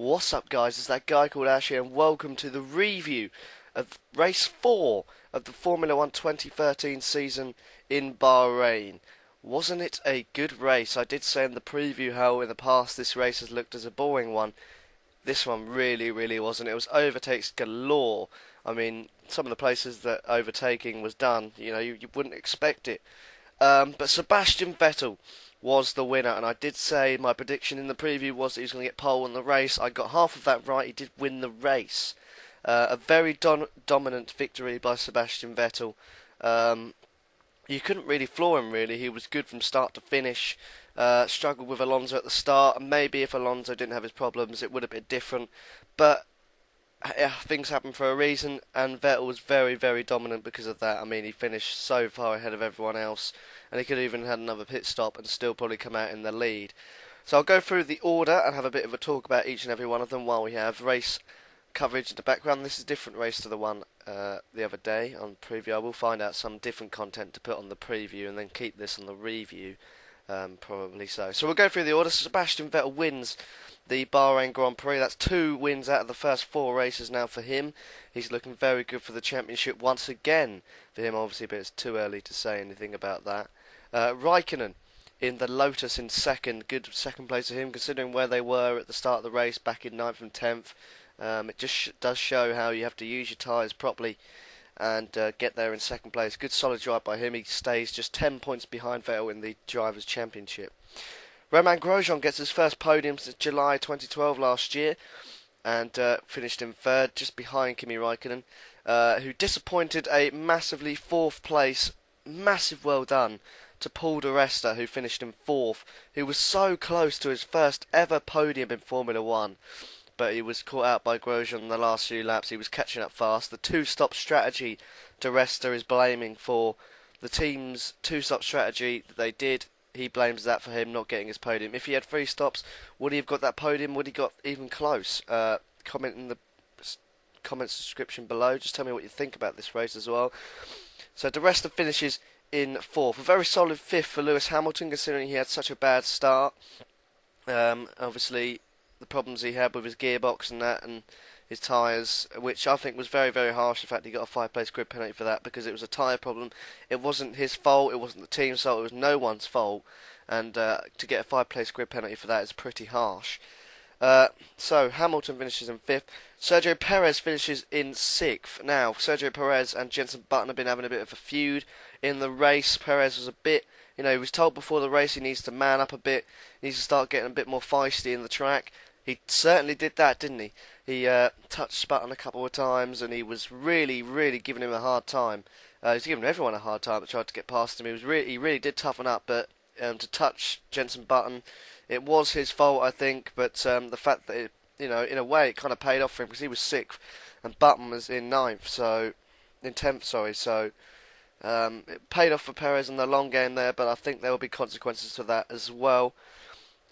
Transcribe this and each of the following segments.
What's up, guys? It's that guy called Ash here, and welcome to the review of race 4 of the Formula 1 2013 season in Bahrain. Wasn't it a good race? I did say in the preview how in the past this race has looked as a boring one. This one really wasn't. It was overtakes galore. I mean, some of the places that overtaking was done, you wouldn't expect it. But Sebastian Vettel was the winner, and I did say my prediction in the preview was that he was going to get pole in the race. I got half of that right. He did win the race. A very dominant victory by Sebastian Vettel. You couldn't really floor him, really. He was good from start to finish. Struggled with Alonso at the start. Maybe if Alonso didn't have his problems, it would have been different. But things happen for a reason, and Vettel was very dominant because of that. I mean, he finished so far ahead of everyone else, and he could have even had another pit stop and still probably come out in the lead. So I'll go through the order and have a bit of a talk about each and every one of them while we have race coverage in the background. This is a different race to the one the other day on preview. I will find out some different content to put on the preview and then keep this on the review, probably so. So we'll go through the order. Sebastian Vettel wins the Bahrain Grand Prix. That's 2 wins out of the first 4 races now for him. He's looking very good for the championship once again for him, obviously, but it's too early to say anything about that. Raikkonen in the Lotus in second. Good second place for him, considering where they were at the start of the race back in 9th and 10th. It just does show how you have to use your tyres properly and get there in second place. Good solid drive by him. He stays just 10 points behind Vettel in the Drivers' Championship. Romain Grosjean gets his first podium since July 2012 last year and finished in third, just behind Kimi Raikkonen, who disappointed a massively 4th place. Massive well done to Paul di Resta, who finished in 4th, who was so close to his first ever podium in Formula 1. But he was caught out by Grosjean in the last few laps. He was catching up fast. The 2-stop strategy di Resta is blaming for the team's 2-stop strategy that they did. He blames that for him not getting his podium. If he had 3 stops, would he have got that podium? Would he got even close? Comment in the comments description below. Just tell me what you think about this race as well. So di Resta finishes in 4th. A very solid 5th for Lewis Hamilton, considering he had such a bad start. Obviously, the problems he had with his gearbox and that, and his tyres, which I think was very harsh. In fact, he got a 5-place grid penalty for that because it was a tyre problem. It wasn't his fault, it wasn't the team's fault, it was no one's fault. And to get a 5-place grid penalty for that is pretty harsh. So Hamilton finishes in 5th. Sergio Perez finishes in 6th. Now, Sergio Perez and Jenson Button have been having a bit of a feud in the race. Perez was a bit, he was told before the race he needs to man up a bit. He needs to start getting a bit more feisty in the track. He certainly did that, didn't he? He touched Button a couple of times, and he was really giving him a hard time. He's giving everyone a hard time that tried to get past him. He really did toughen up, but to touch Jenson Button, it was his fault, I think. But the fact that it, in a way, it kind of paid off for him because he was 6th and Button was in 9th, so in 10th, sorry. So it paid off for Perez in the long game there, but I think there will be consequences to that as well.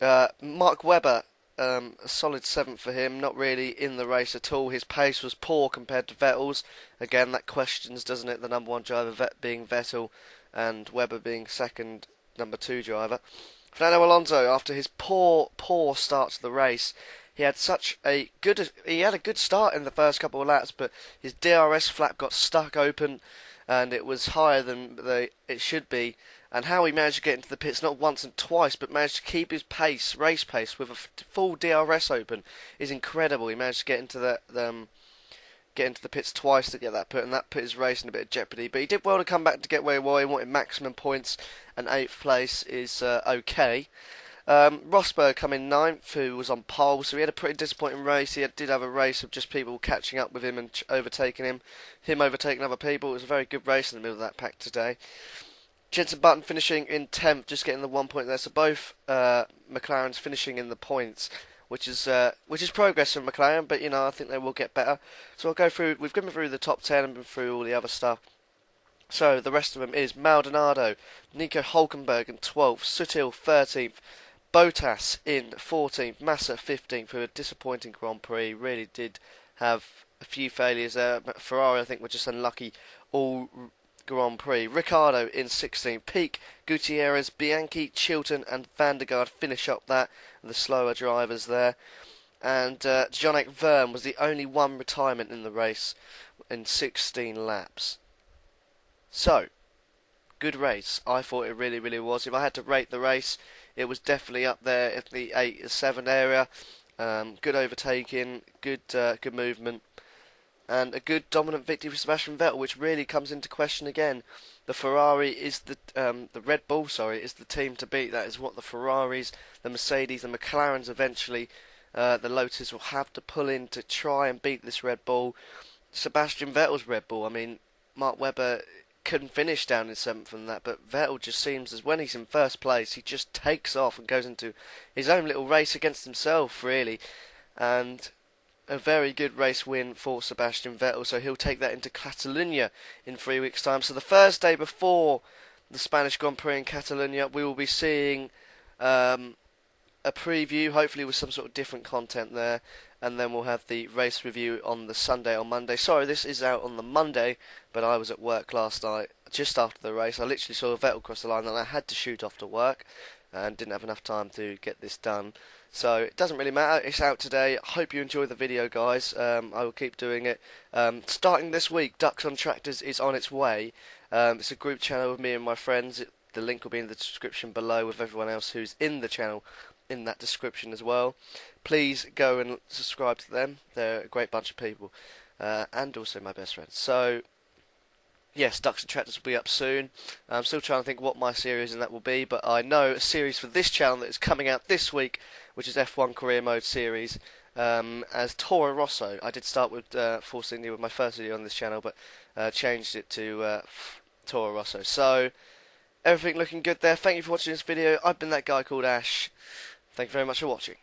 Mark Webber. A solid 7th for him, not really in the race at all. His pace was poor compared to Vettel's. Again, that questions, doesn't it, the number 1 driver being Vettel and Webber being second, number 2 driver. Fernando Alonso, after his poor start to the race, he had a good start in the first couple of laps, but his DRS flap got stuck open and it was higher than it should be. And how he managed to get into the pits not once and twice, but managed to keep his race pace, with a full DRS open is incredible. He managed to get into the pits twice to get that put, and that put his race in a bit of jeopardy. But he did well to come back to get where he was. He wanted maximum points, and 8th place is okay. Rosberg come in 9th, who was on pole, so he had a pretty disappointing race. He did have a race of just people catching up with him and overtaking him overtaking other people. It was a very good race in the middle of that pack today. Jenson Button finishing in 10th, just getting the 1 point there. So both McLarens finishing in the points, which is progress from McLaren, but I think they will get better. So I'll go through. We've gone through the top 10 and been through all the other stuff. So the rest of them is Maldonado, Nico Hulkenberg in 12th, Sutil 13th, Bottas in 14th, Massa 15th, who a disappointing Grand Prix. Really did have a few failures there. Ferrari, I think, were just unlucky all Grand Prix. Ricciardo in 16th. Peak, Gutierrez, Bianchi, Chilton and Van der Garde finish up that. The slower drivers there. and Jonik Verm was the only one retirement in the race in 16 laps. So, good race. I thought it really, really was. If I had to rate the race, it was definitely up there at the 8-7 area. Good overtaking, good movement, and a good dominant victory for Sebastian Vettel, which really comes into question again. The Ferrari is the Red Bull, is the team to beat. That is what the Ferraris, the Mercedes, the McLarens eventually, the Lotus will have to pull in to try and beat this Red Bull. Sebastian Vettel's Red Bull. I mean, Mark Webber couldn't finish down in 7th from that, but Vettel just seems as when he's in first place, he just takes off and goes into his own little race against himself, really. And a very good race win for Sebastian Vettel, so he'll take that into Catalonia in 3 weeks' time. So the Thursday before the Spanish Grand Prix in Catalonia, we will be seeing a preview, hopefully with some sort of different content there, and then we'll have the race review on the Sunday or Monday. Sorry, this is out on the Monday, but I was at work last night just after the race. I literally saw Vettel cross the line and I had to shoot off to work and didn't have enough time to get this done. So it doesn't really matter, it's out today. Hope you enjoy the video, guys. I will keep doing it. Starting this week, Ducks on Tractors is on its way. It's a group channel with me and my friends. The link will be in the description below with everyone else who's in the channel in that description as well. Please go and subscribe to them. They're a great bunch of people, and also my best friends. So yes, Ducks and Tractors will be up soon. I'm still trying to think what my series in that will be, but I know a series for this channel that is coming out this week, which is F1 Career Mode series, as Toro Rosso. I did start with Force India with my first video on this channel, but changed it to Toro Rosso. So everything looking good there. Thank you for watching this video. I've been that guy called Ash. Thank you very much for watching.